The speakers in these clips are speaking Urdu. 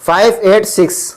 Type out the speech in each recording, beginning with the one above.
586,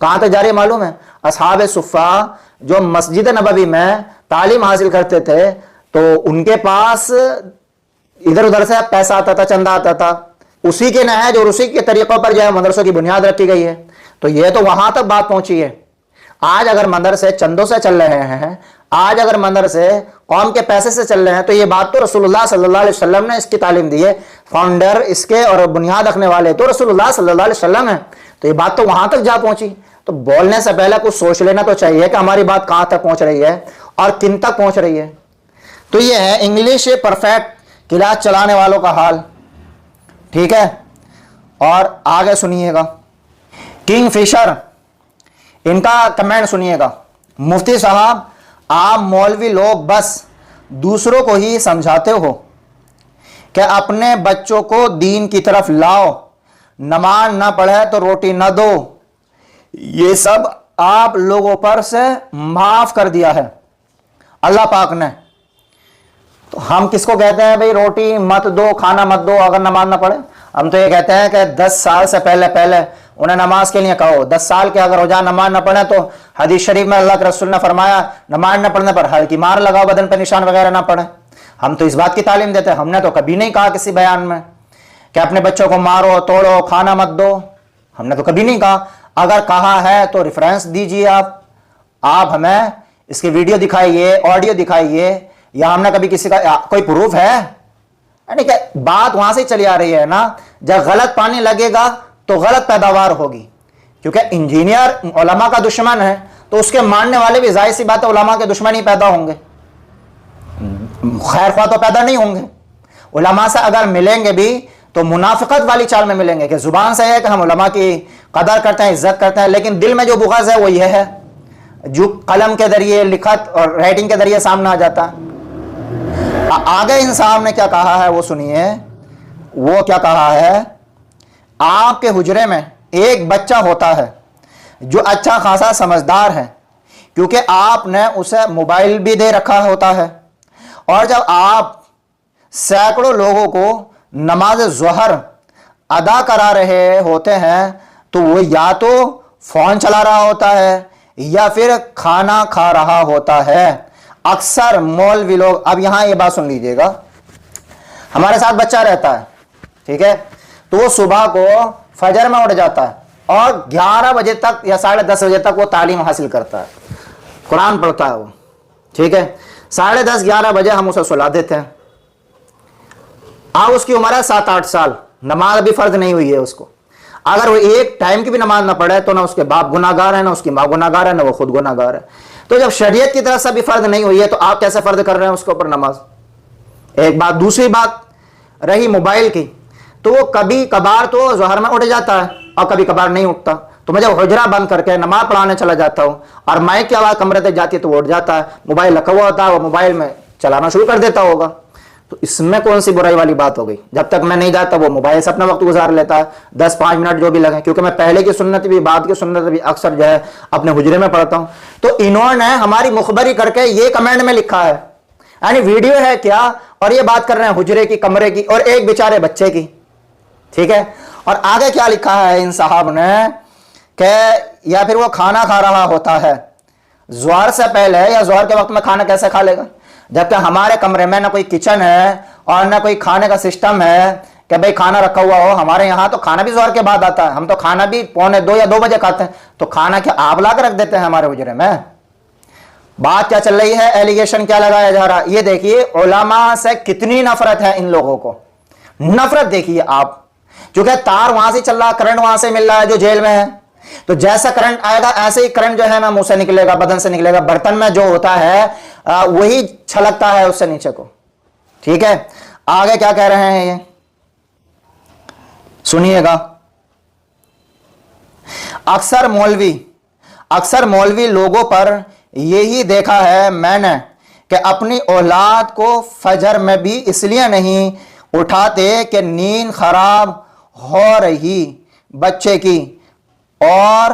کہاں تک جاری معلوم ہے؟ اصحاب صفہ جو مسجد نبوی میں تعلیم حاصل کرتے تھے تو ان کے پاس ادھر ادھر سے پیسہ آتا تھا، چندہ آتا تھا، اسی کے نہج اور اسی کے طریقوں پر جو ہے مدرسوں کی بنیاد رکھی گئی ہے. تو یہ تو وہاں تک بات پہنچی ہے. آج اگر مدرسے چندوں سے چل رہے ہیں، آج اگر مدرسے قوم کے پیسے سے چل رہے ہیں، تو یہ بات تو رسول اللہ صلی اللہ علیہ وسلم نے اس کی تعلیم دی ہے. فاؤنڈر اس کے اور بنیاد رکھنے والے تو رسول اللہ صلی اللہ علیہ وسلم ہیں. تو یہ بات تو وہاں تک جا پہنچی. تو بولنے سے پہلے کچھ سوچ لینا تو چاہیے کہ ہماری بات کہاں تک پہنچ رہی ہے اور کن تک پہنچ رہی ہے. تو یہ ہے انگلش پرفیکٹ کلاس چلانے والوں کا حال. ٹھیک ہے، اور آگے سنیے گا کنگ فشر، ان کا کمنٹ سنیے گا. مفتی صاحب آپ مولوی لوگ بس دوسروں کو ہی سمجھاتے ہو کہ اپنے بچوں کو دین کی طرف لاؤ، نماز نہ پڑھے تو روٹی نہ دو. یہ سب آپ لوگوں پر سے معاف کر دیا ہے اللہ پاک نے. تو ہم کس کو کہتے ہیں بھئی روٹی مت دو، کھانا مت دو اگر نماز نہ پڑھے؟ ہم تو یہ کہتے ہیں کہ 10 سال سے پہلے انہیں نماز کے لیے کہو. 10 سال کے اگر ہو جائے نماز نہ پڑھے تو حدیث شریف میں اللہ کے رسول نے فرمایا نماز نہ پڑھنے پر ہلکی مار لگاؤ، بدن پہ نشان وغیرہ نہ پڑے. ہم تو اس بات کی تعلیم دیتے ہیں. ہم نے تو کبھی نہیں کہا کسی بیان میں کہ اپنے بچوں کو مارو توڑو کھانا مت دو. ہم نے تو کبھی نہیں کہا. اگر کہا ہے تو ریفرنس دیجیے آپ ہمیں اس کی ویڈیو دکھائیے، آڈیو دکھائیے، یا ہم نے کبھی کسی کا کوئی پروف ہے؟ یعنی کہ بات وہاں سے چلی آ رہی ہے نا. جب غلط پانی لگے گا تو غلط پیداوار ہوگی، کیونکہ انجینئر علماء کا دشمن ہے تو اس کے ماننے والے بھی ظاہر سی بات ہے علماء کے دشمن ہی پیدا ہوں گے، خیر خواہ تو پیدا نہیں ہوں گے. علماء سے اگر ملیں گے بھی تو منافقت والی چال میں ملیں گے کہ زبان سے ہے کہ ہم علماء کی قدر کرتے ہیں، عزت کرتے ہیں، لیکن دل میں جو بغض ہے وہ یہ ہے جو قلم کے ذریعے لکھت اور رائٹنگ کے ذریعے سامنے آ جاتا ہے. آگے ان صاحب نے کیا کہا ہے وہ سنیے. وہ کیا کہا ہے، آپ کے حجرے میں ایک بچہ ہوتا ہے جو اچھا خاصا سمجھدار ہے، کیونکہ آپ نے اسے موبائل بھی دے رکھا ہوتا ہے، اور جب آپ سینکڑوں لوگوں کو نماز ظہر ادا کرا رہے ہوتے ہیں تو وہ یا تو فون چلا رہا ہوتا ہے یا پھر کھانا کھا رہا ہوتا ہے. اکثر مولوی لوگ، اب یہاں یہ بات سن لیجئے گا، ہمارے ساتھ بچہ رہتا ہے، ٹھیک ہے، تو وہ صبح کو فجر میں اٹھ جاتا ہے اور 11 بجے تک یا 10:30 بجے تک وہ تعلیم حاصل کرتا ہے، قرآن پڑھتا ہے وہ، ٹھیک ہے. 10:30 11 بجے ہم اسے سلا دیتے ہیں. اب اس کی عمر ہے 7-8 سال، نماز ابھی فرض نہیں ہوئی ہے اس کو. اگر وہ ایک ٹائم کی بھی نماز نہ پڑھے تو نہ اس کے باپ گناہ گار ہے، نہ اس کی ماں گناہ گار ہے، نہ وہ خود گناہ گار ہے. تو جب شریعت کی طرف سے بھی فرض نہیں ہوئی ہے تو آپ کیسے فرض کر رہے ہیں اس کے اوپر نماز؟ ایک بات. دوسری بات رہی موبائل کی، تو وہ کبھی کبھار تو ظہر میں اٹھ جاتا ہے اور کبھی کبھار نہیں اٹھتا. تو میں جب حجرہ بند کر کے نماز پڑھانے چلا جاتا ہوں اور مائک کی آواز کمرے تک جاتی ہے تو وہ اٹھ جاتا ہے، موبائل رکھا ہوا ہوتا ہے، وہ موبائل میں چلانا شروع کر دیتا ہوگا. تو اس میں کون سی برائی والی بات ہو گئی؟ جب تک میں نہیں جاتا وہ موبائل سے اپنا وقت گزار لیتا ہے، 10-5 منٹ جو بھی لگے، کیونکہ میں پہلے کی سنت بھی بعد کی سنت بھی اکثر جو ہے اپنے حجرے میں پڑھتا ہوں. تو انہوں نے ہماری مخبری کر کے یہ کمنٹ میں لکھا ہے، یعنی ویڈیو ہے کیا، اور یہ بات کر رہے ہیں حجرے کی، کمرے کی اور ایک بیچارے بچے کی. ٹھیک ہے، اور آگے کیا لکھا ہے ان صاحب نے کہ یا پھر وہ کھانا کھا رہا ہوتا ہے. ظہر سے پہلے یا ظہر کے وقت میں کھانا کیسے کھا لے گا؟ جبکہ ہمارے کمرے میں نہ کوئی کچن ہے اور نہ کوئی کھانے کا سسٹم ہے کہ بھئی کھانا رکھا ہوا ہو. ہمارے یہاں تو کھانا بھی ظہر کے بعد آتا ہے، ہم تو کھانا بھی 1:45 یا 2 بجے کھاتے ہیں. تو کھانا کیا آپ لا کے رکھ دیتے ہیں ہمارے حجرے میں؟ بات کیا چل رہی ہے، ایلیگیشن کیا لگایا جا رہا ہے. یہ دیکھیے علماء سے کتنی نفرت ہے ان لوگوں کو. نفرت دیکھیے آپ، کیونکہ تار وہاں سے چل رہا ہے، کرنٹ وہاں سے مل رہا ہے جو جیل میں ہے. تو جیسا کرنٹ آئے گا ایسے ہی کرنٹ جو ہے نا منہ سے نکلے گا، بدن سے نکلے گا. برتن میں جو ہوتا ہے وہی چھلکتا ہے اس سے نیچے کو. ٹھیک ہے، آگے کیا کہہ رہے ہیں یہ سنیے گا. اکثر مولوی لوگوں پر یہی دیکھا ہے میں نے کہ اپنی اولاد کو فجر میں بھی اس لیے نہیں اٹھاتے کہ نیند خراب ہو رہی بچے کی، اور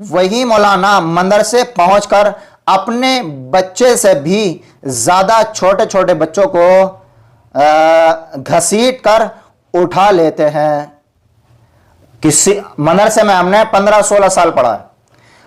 وہی مولانا مدرسے پہنچ کر اپنے بچے سے بھی زیادہ چھوٹے چھوٹے بچوں کو گھسیٹ کر اٹھا لیتے ہیں. کسی مدرسے میں ہم نے 15-16 سال پڑھا ہے.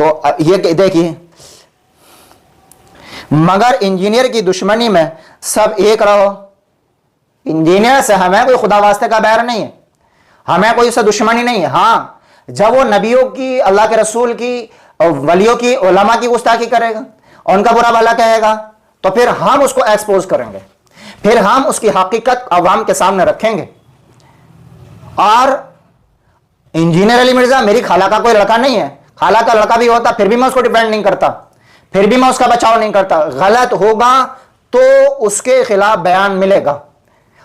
تو یہ دیکھیے، مگر انجینئر کی دشمنی میں سب ایک رہو. انجینئر سے ہمیں کوئی خدا واسطے کا بیر نہیں ہے، ہمیں کوئی اس سے دشمنی نہیں ہے. ہاں جب وہ نبیوں کی، اللہ کے رسول کی اور ولیوں کی، علماء کی گستاخی کرے گا اور ان کا برا بھلا کہے گا تو پھر ہم اس کو ایکسپوز کریں گے، پھر ہم اس کی حقیقت عوام کے سامنے رکھیں گے. اور انجینئر علی مرزا میری خالہ کا کوئی لڑکا نہیں ہے، خالہ کا لڑکا بھی ہوتا پھر بھی میں اس کو ڈیفینڈ نہیں کرتا، پھر بھی میں اس کا بچاؤ نہیں کرتا. غلط ہوگا تو اس کے خلاف بیان ملے گا،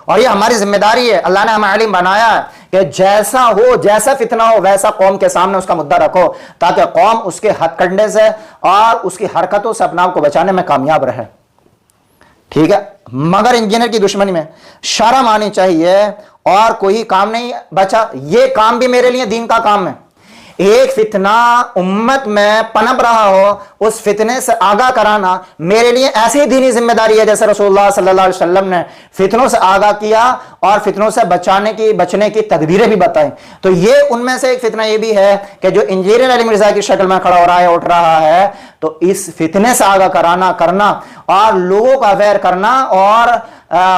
اور یہ ہماری ذمہ داری ہے. اللہ نے ہمیں عالم بنایا ہے کہ جیسا ہو، جیسا فتنہ ہو، ویسا قوم کے سامنے اس کا مدعا رکھو تاکہ قوم اس کے ہتھ کنڈے سے اور اس کی حرکتوں سے اپنے آپ کو بچانے میں کامیاب رہے. ٹھیک ہے، مگر انجینئر کی دشمنی میں شرم آنی چاہیے، اور کوئی کام نہیں بچا. یہ کام بھی میرے لیے دین کا کام ہے. ایک فتنہ امت میں پنپ رہا ہو، اس فتنے سے آگاہ کرانا میرے لیے ایسی دینی ذمہ داری ہے جیسے رسول اللہ صلی اللہ علیہ وسلم نے فتنوں سے آگاہ کیا اور فتنوں سے بچنے کی تدبیریں بھی بتائیں. تو یہ ان میں سے ایک فتنہ یہ بھی ہے کہ جو انجینئر علی مرزا کی شکل میں کھڑا ہو رہا ہے، اٹھ رہا ہے، تو اس فتنے سے آگاہ کرنا اور لوگوں کا اویئر کرنا اور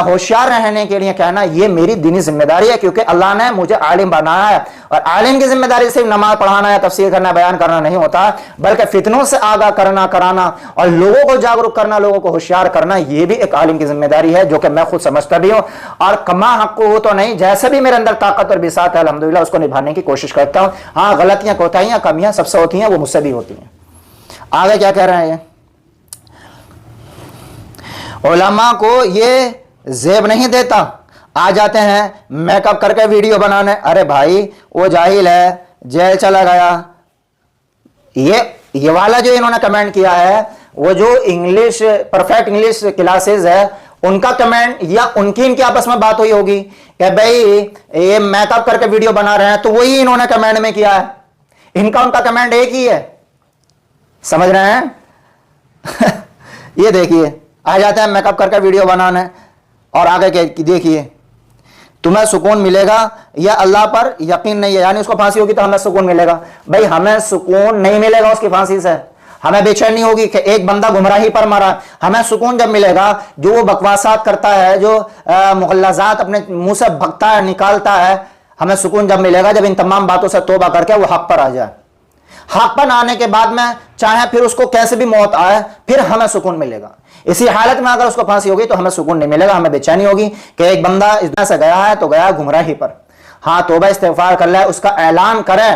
ہوشیار رہنے کے لیے کہنا، یہ میری دینی ذمہ داری ہے، کیونکہ اللہ نے مجھے عالم بنایا ہے. اور عالم کی ذمہ داری صرف نماز پڑھانا یا تفسیر کرنا، بیان کرنا نہیں ہوتا، بلکہ فتنوں سے آگاہ کرانا اور لوگوں کو جاگرک کرنا، لوگوں کو ہوشیار کرنا، یہ بھی ایک عالم کی ذمہ داری ہے، جو کہ میں خود سمجھتا بھی ہوں. اور کما حق ہو تو نہیں، جیسے بھی میرے اندر طاقت اور بساط ہے الحمدللہ اس کو نبھانے کی کوشش کرتا ہوں. ہاں غلطیاں، کوتاہیاں، کمیاں سب سے ہوتی ہیں، وہ مجھ سے بھی ہوتی ہیں. آگے کیا کہہ رہے ہیں؟ علماء کو یہ زیب نہیں دیتا، آ جاتے ہیں میک اپ کر کے ویڈیو بنانے. ارے بھائی وہ جاہل ہے، جیل چلا گیا. یہ والا جو انہوں نے کمنٹ کیا ہے، وہ جو انگلش پرفیکٹ انگلش کلاسز ہے ان کا کمنٹ، یا ان کی آپس میں بات ہوئی ہوگی کہ بھائی یہ میک اپ کر کے ویڈیو بنا رہے ہیں، تو وہی انہوں نے کمنٹ میں کیا ہے. ان کا کمنٹ ایک ہی ہے، سمجھ رہے ہیں؟ یہ دیکھیے، آ جاتے ہیں میک اپ کر کے ویڈیو بنانے، اور آگے دیکھیے تمہیں سکون ملے گا یا اللہ پر یقین نہیں ہے، یعنی اس کو پھانسی ہوگی تو ہمیں سکون ملے گا. بھائی ہمیں سکون نہیں ملے گا اس کی پھانسی سے، ہمیں بے چینی ہوگی کہ ایک بندہ گمراہی پر مرا. ہمیں سکون جب ملے گا جو وہ بکواسات کرتا ہے، جو مغلظات اپنے منہ سے بھگتا ہے، نکالتا ہے. ہمیں سکون جب ملے گا جب ان تمام باتوں سے توبہ کر کے وہ حق پر آ جائے. حق پر آنے کے بعد میں چاہے پھر اس کو کیسے بھی موت آئے، پھر ہمیں سکون ملے گا. اسی حالت میں اگر اس کو پھانسی ہوگی تو ہمیں سکون نہیں ملے گا، ہمیں بے چینی ہوگی کہ ایک بندہ اس دنیا سے گیا ہے تو گیا گمراہی پر. ہاں توبہ استغفار کر لے، اس کا اعلان کریں،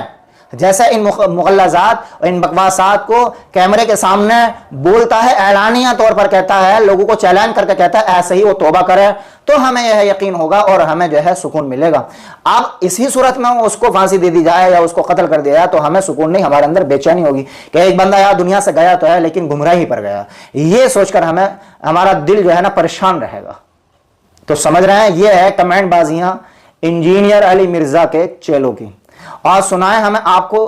جیسے ان مغلظات اور ان بکواسات کو کیمرے کے سامنے بولتا ہے، اعلانیہ طور پر کہتا ہے، لوگوں کو چیلنج کر کے کہتا ہے، ایسے ہی وہ توبہ کرے تو ہمیں یہ یقین ہوگا اور ہمیں جو ہے سکون ملے گا. اب اسی صورت میں اس کو پھانسی دے دی جائے یا اس کو قتل کر دیا جائے تو ہمیں سکون نہیں، ہمارے اندر بے چینی ہوگی کہ ایک بندہ یار دنیا سے گیا تو ہے لیکن گمراہی پر گیا. یہ سوچ کر ہمارا دل جو ہے نا پریشان رہے گا. تو سمجھ رہے ہیں، یہ ہے کمنٹ بازیاں انجینئر علی مرزا کے چیلوں کی. اور سنائیں ہمیں آپ کو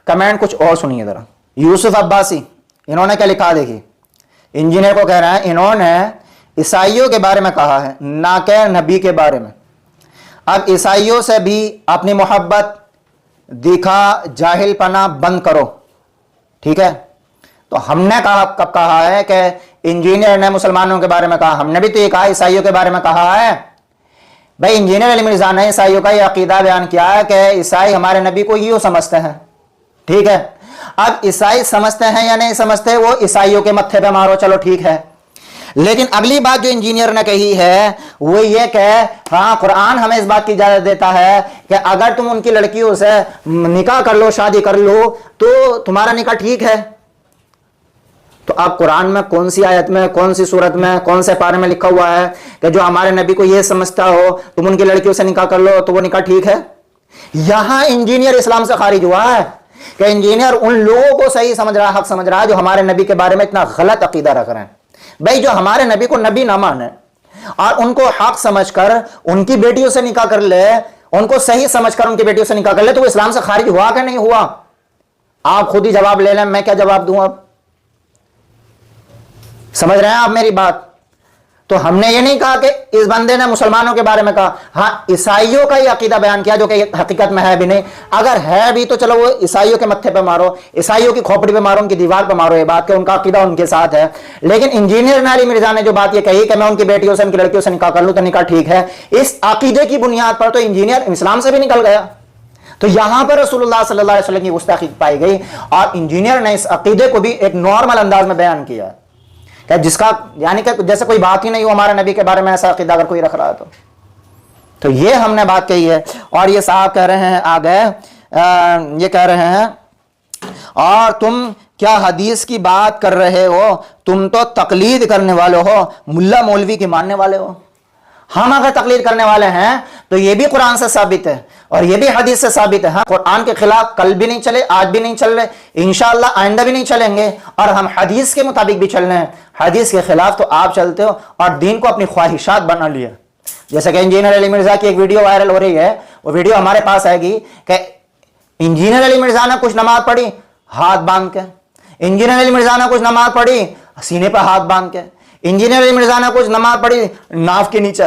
کمنٹ کچھ اور سنیے ذرا. یوسف عباسی انہوں نے کیا لکھا دیکھیے، انجینئر کو کہہ رہے ہیں، انہوں نے عیسائیوں کے بارے میں کہا ہے نہ کہ نبی کے بارے میں. اب عیسائیوں سے بھی اپنی محبت دکھا، جاہل پنا بند کرو. ٹھیک ہے، تو ہم نے کب کہا ہے کہ انجینئر نے مسلمانوں کے بارے میں کہا؟ ہم نے بھی تو یہ کہا عیسائیوں کے بارے میں کہا ہے. بھائی انجینئر علی مرزا نے عیسائیوں کا یہ عقیدہ بیان کیا ہے کہ عیسائی ہمارے نبی کو یوں سمجھتے ہیں. ٹھیک ہے، اب عیسائی سمجھتے ہیں یا نہیں سمجھتے وہ عیسائیوں کے متھے پہ مارو، چلو ٹھیک ہے. لیکن اگلی بات جو انجینئر نے کہی ہے وہ یہ کہ ہاں قرآن ہمیں اس بات کی اجازت دیتا ہے کہ اگر تم ان کی لڑکیوں سے نکاح کر لو، شادی کر لو تو تمہارا نکاح ٹھیک ہے. تو اب قرآن میں کون سی آیت میں، کون سی سورت میں، کون سے پارے میں لکھا ہوا ہے کہ جو ہمارے نبی کو یہ سمجھتا ہو تم ان کی لڑکیوں سے نکاح کر لو تو وہ نکاح ٹھیک ہے؟ یہاں انجینئر اسلام سے خارج ہوا ہے کہ انجینئر ان لوگوں کو صحیح سمجھ رہا ہے، حق سمجھ رہا ہے جو ہمارے نبی کے بارے میں اتنا غلط عقیدہ رکھ رہے ہیں. بھائی جو ہمارے نبی کو نبی نہ مانے اور ان کو حق سمجھ کر ان کی بیٹیوں سے نکاح کر لے، ان کو صحیح سمجھ کر ان کی بیٹیوں سے نکاح کر لے، تو وہ اسلام سے خارج ہوا کہ نہیں ہوا؟ آپ خود ہی جواب لے لیں، میں کیا جواب دوں اب؟ سمجھ رہے ہیں آپ میری بات؟ تو ہم نے یہ نہیں کہا کہ اس بندے نے مسلمانوں کے بارے میں کہا، ہاں عیسائیوں کا ہی عقیدہ بیان کیا جو کہ حقیقت میں ہے بھی نہیں. اگر ہے بھی تو چلو وہ عیسائیوں کے متھے پہ مارو، عیسائیوں کی کھوپڑی پہ مارو، ان کی دیوار پہ مارو، یہ بات کہ ان کا عقیدہ ان کے ساتھ ہے. لیکن انجینئر علی مرزا نے جو بات یہ کہی کہ میں ان کی بیٹیوں سے ان کی لڑکیوں سے نکاح کر لوں تو نکاح ٹھیک ہے، اس عقیدے کی بنیاد پر تو انجینئر اسلام سے بھی نکل گیا. تو یہاں پر رسول اللہ صلی اللہ علیہ وسلم کی گستاخی پائی گئی، اور انجینئر نے اس عقیدے کو بھی ایک نارمل انداز میں بیان کیا کہ جس کا یعنی کہ جیسے کوئی بات ہی نہیں ہو ہمارے نبی کے بارے میں ایسا عقیدہ اگر کوئی رکھ رہا ہے تو یہ ہم نے بات کہی ہے. اور یہ صاحب کہہ رہے ہیں آگے، یہ کہہ رہے ہیں اور تم کیا حدیث کی بات کر رہے ہو، تم تو تقلید کرنے والے ہو، ملا مولوی کی ماننے والے ہو. ہم اگر تقلید کرنے والے ہیں تو یہ بھی قرآن سے ثابت ہے اور یہ بھی حدیث سے ثابت ہے. ہم قرآن کے خلاف کل بھی نہیں چلے، آج بھی نہیں چل رہے، انشاءاللہ آئندہ بھی نہیں چلیں گے، اور ہم حدیث کے مطابق بھی چل رہے ہیں. حدیث کے خلاف تو آپ چلتے ہو اور دین کو اپنی خواہشات بنا لیا. جیسے کہ انجینئر علی مرزا کی ایک ویڈیو وائرل ہو رہی ہے، وہ ویڈیو ہمارے پاس آئے گی کہ انجینئر علی مرزا نے کچھ نماز پڑھی ہاتھ باندھ کے، انجینئر علی مرزا نے کچھ نماز پڑھی سینے پہ ہاتھ باندھ کے، انجینئر علی مرزا نے کچھ نماز پڑھی ناف کے نیچے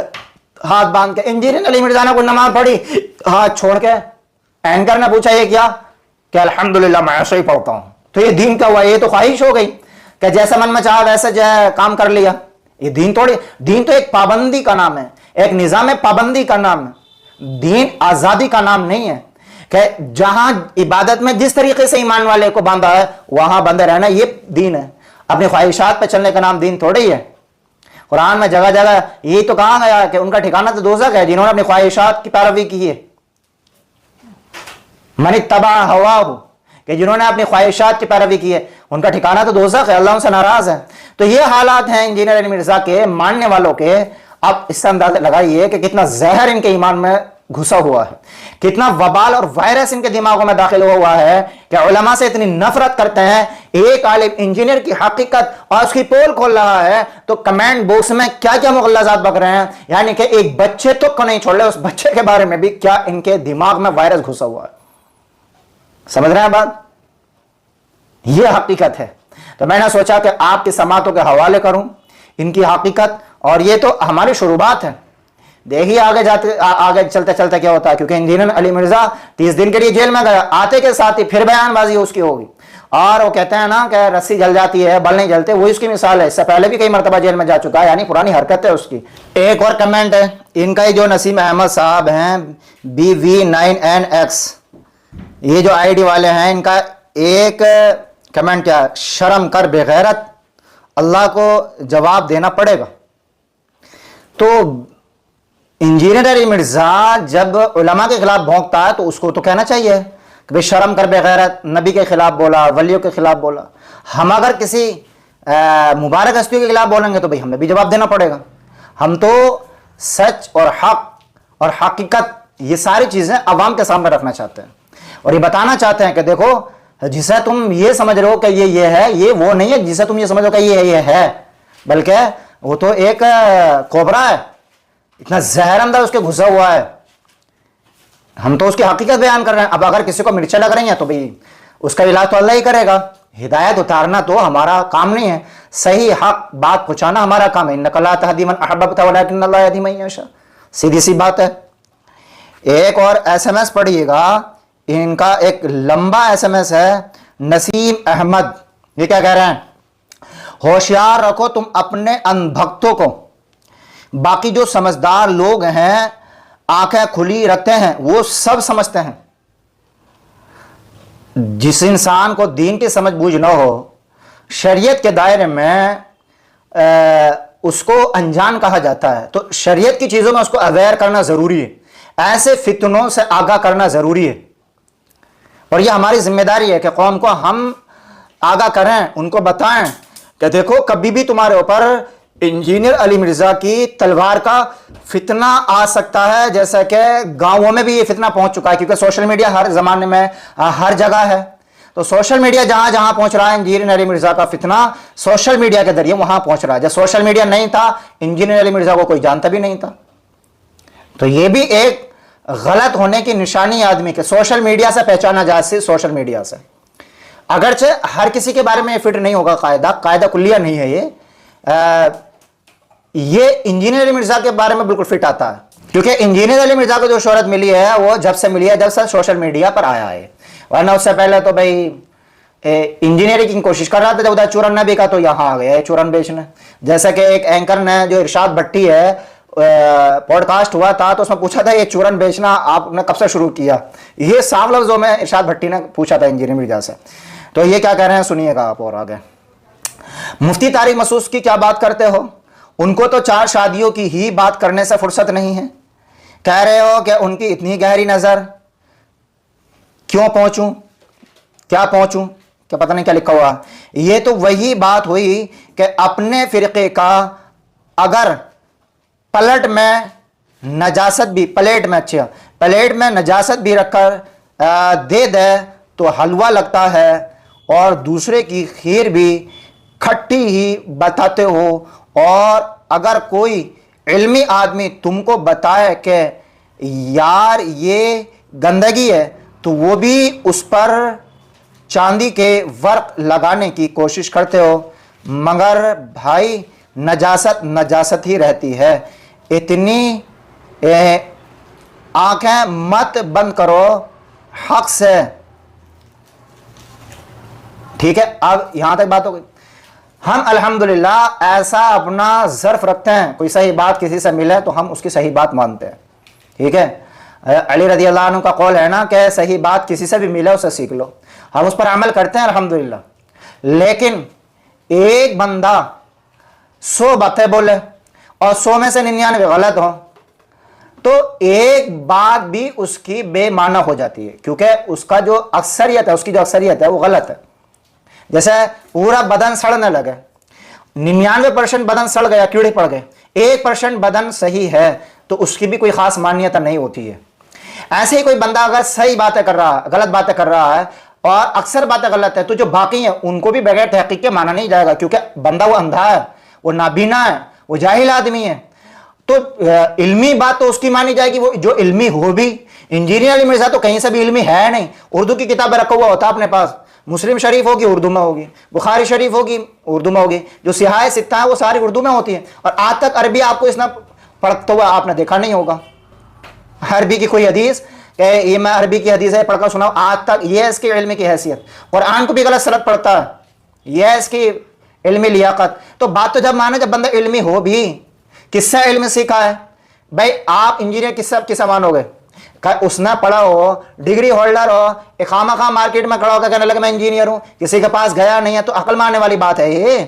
ہاتھ باندھ کے، انجینئر علی مرزا نے کچھ نماز پڑھی ہاتھ چھوڑ کے. اینکر نے پوچھا یہ کیا کہ الحمدللہ میں ایسے ہی پڑھتا ہوں. تو یہ دین کا ہوا؟ یہ تو خواہش ہو گئی کہ جیسا من میں چاہا ویسے جو ہے کام کر لیا. یہ دین تھوڑی، دین تو ایک پابندی کا نام ہے، ایک نظام پابندی کا نام ہے. دین آزادی کا نام نہیں ہے کہ جہاں عبادت میں جس طریقے سے ایمان والے کو باندھا ہے وہاں بندے رہنا یہ دین ہے. اپنی خواہشات پہ چلنے کا نام دین تھوڑی ہے. قرآن میں جگہ جگہ یہی تو کہا گیا کہ ان کا ٹھکانہ تو دوزخ ہے جنہوں نے اپنی خواہشات کی پیروی کی ہے. من اتبع ہواہ، کہ جنہوں نے اپنی خواہشات کی پیروی کی ہے ان کا ٹھکانہ تو دوزخ ہے، اللہ ان سے ناراض ہے. تو یہ حالات ہیں انجینئر علی مرزا کے ماننے والوں کے. اب اس سے اندازہ لگائیے کہ کتنا زہر ان کے ایمان میں گھسا ہوا ہے، کتنا وبال اور وائرس ان کے دماغوں میں داخل ہوا ہے کہ علماء سے اتنی نفرت کرتے ہیں. ایک عالم انجینئر کی حقیقت اور اس کی پول کھول رہا ہے تو کمنٹ باکس میں کیا کیا مغلظات بک رہے ہیں. یعنی کہ ایک بچے تک کو نہیں چھوڑ رہے، اس بچے کے بارے میں بھی کیا ان کے دماغ میں وائرس گھسا ہوا ہے. سمجھ رہے ہیں بات؟ یہ حقیقت ہے. تو میں نے سوچا کہ آپ کی سماعتوں کے حوالے کروں ان کی حقیقت، اور یہ تو ہماری شروعات ہے. دیکھیے آگے چلتے چلتے کیا ہوتا ہے، کیونکہ انجینئر علی مرزا 30 دن کے لیے جیل میں گیا، آتے کے ساتھ ہی پھر بیان بازی اس کی ہوگی. اور وہ کہتے ہیں نا کہ رسی جل جاتی ہے بل نہیں جلتے، وہی اس کی مثال ہے. اس سے پہلے بھی کئی مرتبہ جیل میں جا چکا ہے، یعنی پرانی حرکت ہے اس کی. ایک اور کمنٹ ہے ان کا ہی، جو نسیم احمد صاحب ہیں BV9NX، یہ جو آئی ڈی والے ہیں، ان کا ایک کمنٹ کیا، شرم کر بے غیرت، اللہ کو جواب دینا پڑے گا. تو انجینئر علی مرزا جب علماء کے خلاف بھونکتا ہے تو اس کو تو کہنا چاہیے کہ بھئی شرم کر بے غیرت، نبی کے خلاف بولا، ولیوں کے خلاف بولا. ہم اگر کسی مبارک ہستیوں کے خلاف بولیں گے تو بھئی ہمیں بھی جواب دینا پڑے گا. ہم تو سچ اور حق اور حقیقت یہ ساری چیزیں عوام کے سامنے رکھنا چاہتے ہیں اور یہ بتانا چاہتے ہیں کہ دیکھو جسے تم یہ سمجھ رہے ہو کہ یہ ہے، یہ وہ نہیں ہے جسے تم یہ سمجھ رہے ہو کہ یہ ہے، بلکہ وہ تو ایک کوبرا ہے، اتنا زہر اندر اس کے گھسا ہوا ہے. ہم تو اس کی حقیقت بیان کر رہے ہیں. اب اگر کسی کو مرچیں لگ رہی ہیں تو بھئی اس کا علاج تو اللہ ہی کرے گا. ہدایت اتارنا تو ہمارا کام نہیں ہے، صحیح حق بات پہنچانا ہمارا کام ہے. انک لا تہدی من احببت ولکن اللہ یہدی من یشاء، سیدھی سی بات ہے. ایک اور SMS پڑھیے گا، ان کا ایک لمبا SMS ہے. نسیم احمد یہ کیا کہہ رہے ہیں، ہوشیار رکھو تم اپنے ان بھکتوں کو، باقی جو سمجھدار لوگ ہیں آنکھیں کھلی رکھتے ہیں وہ سب سمجھتے ہیں. جس انسان کو دین کی سمجھ بوجھ نہ ہو، شریعت کے دائرے میں اس کو انجان کہا جاتا ہے. تو شریعت کی چیزوں میں اس کو اویئر کرنا ضروری ہے، ایسے فتنوں سے آگاہ کرنا ضروری ہے. اور یہ ہماری ذمہ داری ہے کہ قوم کو ہم آگاہ کریں، ان کو بتائیں کہ دیکھو کبھی بھی تمہارے اوپر انجینئر علی مرزا کی تلوار کا فتنہ آ سکتا ہے، جیسا کہ گاؤں میں بھی یہ فتنہ پہنچ چکا ہے، کیونکہ سوشل میڈیا ہر زمانے میں ہر جگہ ہے. تو سوشل میڈیا جہاں جہاں پہنچ رہا ہے انجینئر علی مرزا کا فتنہ سوشل میڈیا کے ذریعے وہاں پہنچ رہا ہے. جب سوشل میڈیا نہیں تھا انجینئر علی مرزا کو کوئی جانتا بھی نہیں تھا. تو یہ بھی ایک غلط ہونے کی نشانی آدمی کے سوشل میڈیا سے پہچانا جائے. صرف سوشل میڈیا سے، اگرچہ ہر کسی کے بارے میں یہ فٹ نہیں ہوگا، قاعدہ کلیہ نہیں ہے. یہ انجینئر علی مرزا کے بارے میں بالکل فٹ آتا ہے، کیونکہ انجینئر علی مرزا کو جو شہرت ملی ہے وہ جب سے ملی ہے جب سے سوشل میڈیا پر آیا ہے، ورنہ اس سے پہلے تو بھائی انجینئرنگ کی کوشش کر رہا تھا جب ادھر چورن نبی کا، تو یہاں آ گیا ہے چورن بیچنے. جیسا کہ ایک اینکر نے جو ارشاد بھٹی ہے پوڈ کاسٹ ہوا تھا تو اس میں پوچھا تھا یہ چورن بیچنا آپ نے کب سے شروع کیا، یہ صاف لفظوں میں ارشاد بھٹی نے پوچھا تھا انجینئر مرزا سے. تو یہ کیا کہہ رہے ہیں سنیے گا آپ اور آگے. مفتی طارق مسعود کی کیا بات کرتے ہو، ان کو تو 4 شادیوں کی ہی بات کرنے سے فرصت نہیں ہے، کہہ رہے ہو کہ ان کی اتنی گہری نظر، کیوں پہنچوں کہ پتہ نہیں کیا لکھا ہوا. یہ تو وہی بات ہوئی کہ اپنے فرقے کا اگر پلیٹ میں نجاست بھی رکھ کر دے دے تو حلوہ لگتا ہے، اور دوسرے کی خیر بھی کھٹی ہی بتاتے ہو. اور اگر کوئی علمی آدمی تم کو بتائے کہ یار یہ گندگی ہے تو وہ بھی اس پر چاندی کے ورق لگانے کی کوشش کرتے ہو، مگر بھائی نجاست ہی رہتی ہے. اتنی آنکھیں مت بند کرو حق سے. ٹھیک ہے، اب یہاں تک بات ہو گئی. ہم الحمدللہ ایسا اپنا ظرف رکھتے ہیں، کوئی صحیح بات کسی سے ملے تو ہم اس کی صحیح بات مانتے ہیں. ٹھیک ہے، علی رضی اللہ عنہ کا قول ہے نا کہ صحیح بات کسی سے بھی ملے اسے سیکھ لو، ہم اس پر عمل کرتے ہیں الحمدللہ. لیکن ایک بندہ 100 باتیں بولے اور 100 میں سے 99 غلط ہوں تو ایک بات بھی اس کی بے معنی ہو جاتی ہے، کیونکہ اس کا جو اکثریت ہے، اس کی جو اکثریت ہے وہ غلط ہے. جیسے پورا بدن سڑنے لگے، 99% بدن سڑ گیا، کیڑے پڑ گئے، 1% بدن صحیح ہے تو اس کی بھی کوئی خاص مانیت نہیں ہوتی ہے. ایسے ہی کوئی بندہ اگر صحیح باتیں کر رہا ہے، غلط باتیں کر رہا ہے اور اکثر باتیں غلط ہے، تو جو باقی ہیں ان کو بھی بغیر تحقیق کے مانا نہیں جائے گا، کیونکہ بندہ وہ اندھا ہے، وہ نابینا ہے، وہ جاہل آدمی ہے. تو علمی بات تو اس کی مانی جائے گی وہ جو علمی ہو بھی. انجینئر علی مرزا تو کہیں سے بھی علمی ہے نہیں، اردو کی کتابیں رکھا ہوا ہوتا اپنے پاس، مسلم شریف ہوگی اردو میں ہوگی، بخاری شریف ہوگی اردو میں ہوگی، جو سیاہ ستہ ہے وہ ساری اردو میں ہوتی ہیں، اور آج تک عربی آپ کو اس نے پڑھتا ہوا آپ نے دیکھا نہیں ہوگا. عربی کی کوئی حدیث کہ یہ میں عربی کی حدیث ہے پڑھ کر سناؤں، آج تک یہ ہے اس کی علم کی حیثیت. قرآن کو بھی غلط سلط پڑھتا ہے، یہ ہے اس کی علمی لیاقت. تو بات تو جب مانے جب بندہ علمی ہو بھی. کس سے علم سیکھا ہے بھائی؟ آپ انجینئر کس سے مانو گے؟ اس نے پڑھا ہو، ڈگری ہولڈر ہو، ایک خواہ مارکیٹ میں کھڑا ہو کر کہنے لگا میں انجینئر ہوں، کسی کے پاس گیا نہیں ہے، تو عقل ماننے والی بات ہے یہ.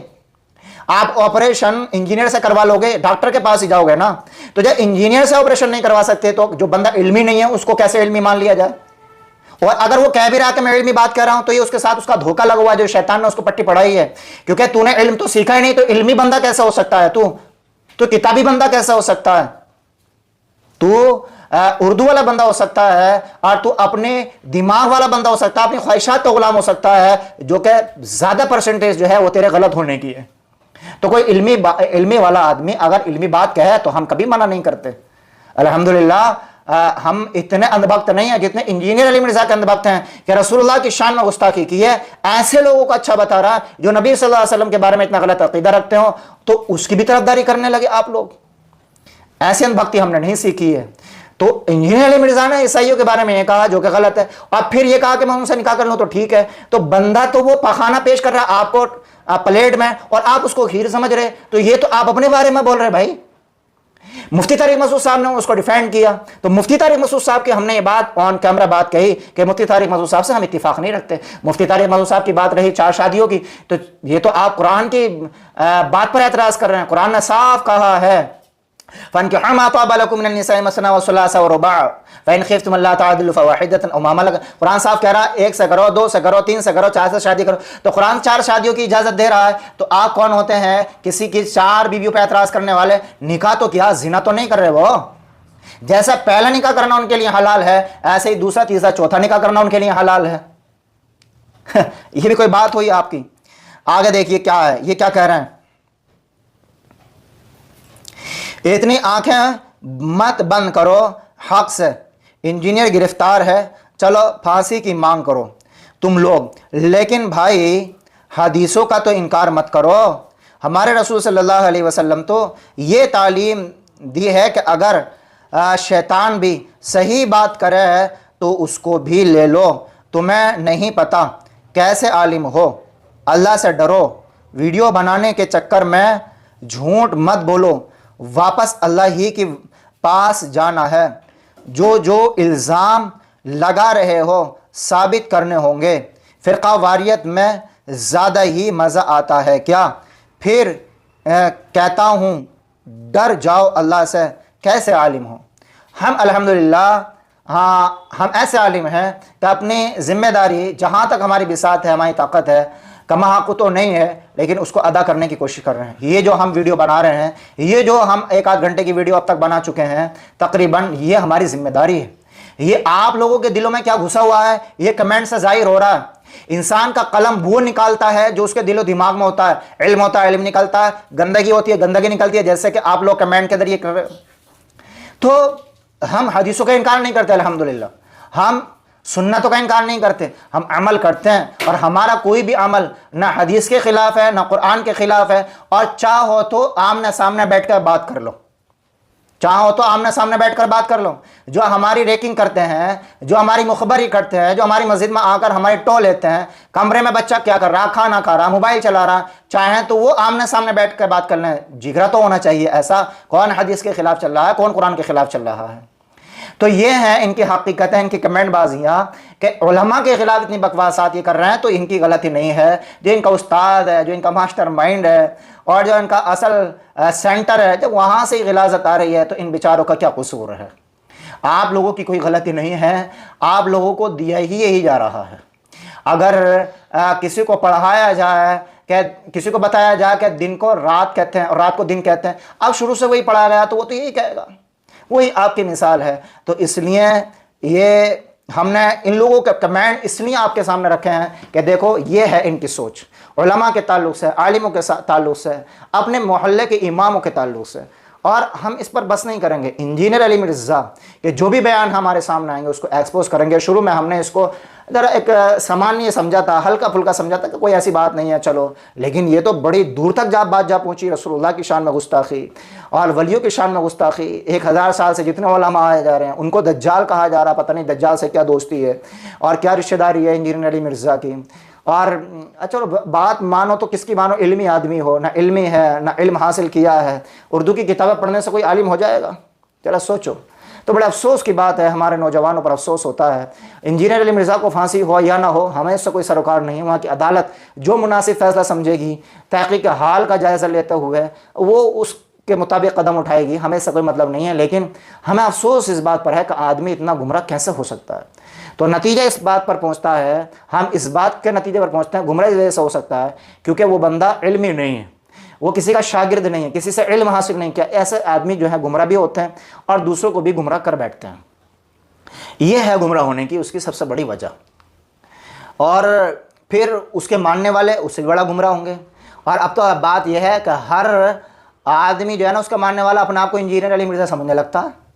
آپ آپریشن انجینئر سے کروا لو گے، ڈاکٹر کے پاس ہی جاؤ گے نا. تو جب انجینئر سے آپریشن نہیں کروا سکتے تو جو بندہ علمی نہیں ہے اس کو کیسے علمی مان لیا جائے؟ اور اگر وہ کہہ بھی رہا کہ میں علمی بات کر رہا ہوں تو یہ اس کے ساتھ اس کا دھوکہ لگا ہوا ہے جو شیطان نے اس کو پٹی پڑھائی ہے. کیونکہ تو نے علم تو سیکھا ہی نہیں تو علمی بندہ کیسے ہو سکتا ہے؟ تو کتابی بندہ کیسے ہو سکتا ہے؟ تو اردو والا بندہ ہو سکتا ہے، اور تو اپنے دماغ والا بندہ ہو سکتا ہے، اپنی خواہشات کا غلام ہو سکتا ہے، جو کہ زیادہ پرسنٹیج جو ہے وہ تیرے غلط ہونے کی ہے. تو کوئی علمی والا آدمی اگر علمی بات کہے تو ہم کبھی منع نہیں کرتے. الحمدللہ ہم اتنے اندھبھکت نہیں ہیں جتنے انجینئر علی مرزا کے اندھبھکت ہیں کہ رسول اللہ کی شان میں گستاخی کی ہے، ایسے لوگوں کو اچھا بتا رہا جو نبی صلی اللہ علیہ وسلم کے بارے میں اتنا غلط عقیدہ رکھتے ہوں تو اس کی بھی طرفداری کرنے لگے آپ لوگ. ایسی اندھبھکتی ہم نے نہیں سیکھی ہے. تو انجینئر علی مرزا نے عیسائیوں کے بارے میں یہ کہا جو کہ غلط ہے، اور پھر یہ کہا کہ میں ان سے نکاح کر لوں تو ٹھیک ہے. تو بندہ تو وہ پخانہ پیش کر رہا ہے آپ کو پلیٹ میں اور آپ اس کو کھیر سمجھ رہے، تو یہ تو آپ اپنے بارے میں بول رہے بھائی. مفتی طارق مسعود صاحب نے اس کو ڈیفینڈ کیا. تو مفتی طارق مسعود صاحب کی ہم نے یہ بات آن کیمرہ بات کہی کہ مفتی طارق مسعود صاحب سے ہم اتفاق نہیں رکھتے. مفتی طارق مسعود صاحب کی بات رہی 4 شادیوں کی، تو یہ تو آپ قرآن کی بات پر اعتراض کر رہے ہیں. قرآن نے صاف کہا ہے فَانْكِحُوا مَا طَابَ لَكُم مِّنَ النِّسَاءِ مَثْنَىٰ وَثُلَاثَ وَرُبَاعَ فَإِنْ خِفْتُمْ أَلَّا تَعْدِلُوا فَوَاحِدَةً أَوْ مَا مَلَكَتْ. قرآن صاف کہہ رہا ہے 1 سے کرو، 2 سے کرو، 3 سے کرو، 4 سے شادی کرو. تو قرآن 4 شادیوں کی اجازت دے رہا ہے، تو آپ کون ہوتے ہیں کسی کی 4 بیویوں پہ اعتراض کرنے والے؟ نکاح تو کیا زنا تو نہیں کر رہے وہ. جیسا پہلا نکاح کرنا ان کے لیے حلال ہے ایسے ہی دوسرا تیسرا چوتھا نکاح کرنا ان کے لیے حلال ہے. یہ بھی کوئی بات ہوئی آپ کی؟ آگے دیکھیے کیا ہے، یہ کیا کہہ رہے ہیں. اتنی آنکھیں مت بند کرو حق سے، انجینئر گرفتار ہے، چلو پھانسی کی مانگ کرو تم لوگ، لیکن بھائی حدیثوں کا تو انکار مت کرو. ہمارے رسول صلی اللہ علیہ وسلم تو یہ تعلیم دی ہے کہ اگر شیطان بھی صحیح بات کرے تو اس کو بھی لے لو، تمہیں نہیں پتہ کیسے عالم ہو، اللہ سے ڈرو، ویڈیو بنانے کے چکر میں جھوٹ مت بولو، واپس اللہ ہی کے پاس جانا ہے، جو الزام لگا رہے ہو ثابت کرنے ہوں گے، فرقہ واریت میں زیادہ ہی مزہ آتا ہے کیا؟ پھر کہتا ہوں ڈر جاؤ اللہ سے، کیسے عالم ہو؟ ہم الحمدللہ ہم ایسے عالم ہیں کہ اپنی ذمہ داری جہاں تک ہماری بساط ہے، ہماری طاقت ہے، کما حق تو نہیں ہے لیکن اس کو ادا کرنے کی کوشش کر رہے ہیں۔ یہ جو ہم ویڈیو بنا رہے ہیں، یہ جو ہم 1 آدھ گھنٹے کی ویڈیو اب تک بنا چکے ہیں تقریباً، یہ ہماری ذمہ داری ہے۔ یہ آپ لوگوں کے دلوں میں کیا گھسا ہوا ہے یہ کمنٹ سے ظاہر ہو رہا ہے۔ انسان کا قلم وہ نکالتا ہے جو اس کے دل و دماغ میں ہوتا ہے، علم ہوتا ہے علم نکلتا ہے، گندگی ہوتی ہے گندگی نکلتی ہے، جیسے کہ آپ لوگ کمنٹ کے ذریعے کر رہے۔ تو ہم حدیثوں کا انکار نہیں کرتے الحمدللہ، ہم سنتوں کا انکار نہیں کرتے، ہم عمل کرتے ہیں، اور ہمارا کوئی بھی عمل نہ حدیث کے خلاف ہے نہ قرآن کے خلاف ہے، اور چاہو تو آمنے سامنے بیٹھ کر بات کر لو، چاہو تو آمنے سامنے بیٹھ کر بات کر لو۔ جو ہماری ریکنگ کرتے ہیں، جو ہماری مخبری کرتے ہیں، جو ہماری مسجد میں آ کر ہماری ٹو لیتے ہیں، کمرے میں بچہ کیا کر رہا، کھانا کھا رہا، موبائل چلا رہا، چاہیں تو وہ آمنے سامنے بیٹھ کر بات کر لیں۔ جگرا تو ہونا چاہیے ایسا، کون حدیث کے خلاف چل رہا ہے، کون قرآن کے خلاف چل رہا ہے۔ تو یہ ہیں ان کی حقیقتیں، ان کی کمنٹ بازیاں کہ علماء کے خلاف اتنی بکواسات یہ کر رہے ہیں، تو ان کی غلطی نہیں ہے۔ جو ان کا استاد ہے، جو ان کا ماسٹر مائنڈ ہے، اور جو ان کا اصل سینٹر ہے، جب وہاں سے غلاظت آ رہی ہے تو ان بیچاروں کا کیا قصور ہے؟ آپ لوگوں کی کوئی غلطی نہیں ہے، آپ لوگوں کو دیا ہی یہی جا رہا ہے۔ اگر کسی کو پڑھایا جائے کہ کسی کو بتایا جائے کہ دن کو رات کہتے ہیں اور رات کو دن کہتے ہیں، اب شروع سے وہی پڑھایا گیا تو وہ تو یہی کہے گا، وہی آپ کی مثال ہے۔ تو اس لیے یہ ہم نے ان لوگوں کے کمنٹ اس لیے آپ کے سامنے رکھے ہیں کہ دیکھو یہ ہے ان کی سوچ، علماء کے تعلق سے، عالموں کے تعلق سے، اپنے محلے کے اماموں کے تعلق سے۔ اور ہم اس پر بس نہیں کریں گے۔ انجینئر علی مرزا کہ جو بھی بیان ہمارے سامنے آئیں گے اس کو ایکسپوز کریں گے۔ شروع میں ہم نے اس کو ذرا ایک سامانیہ سمجھا تھا، ہلکا پھلکا سمجھا تھا کہ کوئی ایسی بات نہیں ہے چلو، لیکن یہ تو بڑی دور تک بات جا پہنچی۔ رسول اللہ کی شان میں گستاخی اور ولیوں کی شان میں گستاخی، 1000 سال سے جتنے علماء آئے جا رہے ہیں ان کو دجال کہا جا رہا، پتہ نہیں دجال سے کیا دوستی ہے اور کیا رشتہ داری ہے انجینئر علی مرزا کی۔ اور چلو بات مانو تو کس کی مانو، علمی آدمی ہو، نہ علمی ہے نہ علم حاصل کیا ہے، اردو کی کتابیں پڑھنے سے کوئی عالم ہو جائے گا؟ ذرا سوچو۔ تو بڑے افسوس کی بات ہے، ہمارے نوجوانوں پر افسوس ہوتا ہے۔ انجینئر علی مرزا کو پھانسی ہو یا نہ ہو، ہمیں اس سے کوئی سروکار نہیں ہے۔ وہاں کی عدالت جو مناسب فیصلہ سمجھے گی، تحقیق حال کا جائزہ لیتے ہوئے وہ اس کے مطابق قدم اٹھائے گی، ہمیں اس سے کوئی مطلب نہیں ہے۔ لیکن ہمیں افسوس اس بات پر ہے کہ آدمی اتنا گمراہ کیسے ہو سکتا ہے۔ تو نتیجہ اس بات پر پہنچتا ہے، ہم اس بات کے نتیجے پر پہنچتے ہیں گمراہ اس وجہ سے ہو سکتا ہے کیونکہ وہ بندہ علمی نہیں ہے، وہ کسی کا شاگرد نہیں ہے، کسی سے علم حاصل نہیں کیا۔ ایسے آدمی جو ہے گمراہ بھی ہوتے ہیں اور دوسروں کو بھی گمراہ کر بیٹھتے ہیں۔ یہ ہے گمراہ ہونے کی اس کی سب سے بڑی وجہ۔ اور پھر اس کے ماننے والے اس سے بڑا گمراہ ہوں گے۔ اور اب تو بات یہ ہے کہ ہر آدمی جو ہے نا اس کا ماننے والا اپنے آپ کو انجینئر علی مرزا سمجھنے لگتا ہے۔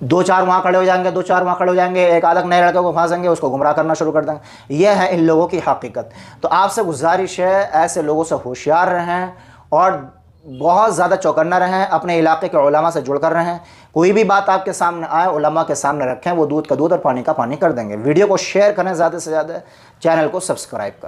2-4 وہاں کھڑے ہو جائیں گے، 2-4 وہاں کھڑے ہو جائیں گے، ایک آدھ نئے لڑکے کو پھانسیں گے، اس کو گمراہ کرنا شروع کر دیں گے۔ یہ ہے ان لوگوں کی حقیقت۔ تو آپ سے گزارش ہے ایسے لوگوں سے ہوشیار رہیں اور بہت زیادہ چوکنا رہیں، اپنے علاقے کے علماء سے جڑ کر رہیں۔ کوئی بھی بات آپ کے سامنے آئے علماء کے سامنے رکھیں، وہ دودھ کا دودھ اور پانی کا پانی کر دیں گے۔ ویڈیو کو شیئر کریں زیادہ سے زیادہ، چینل کو سبسکرائب کریں۔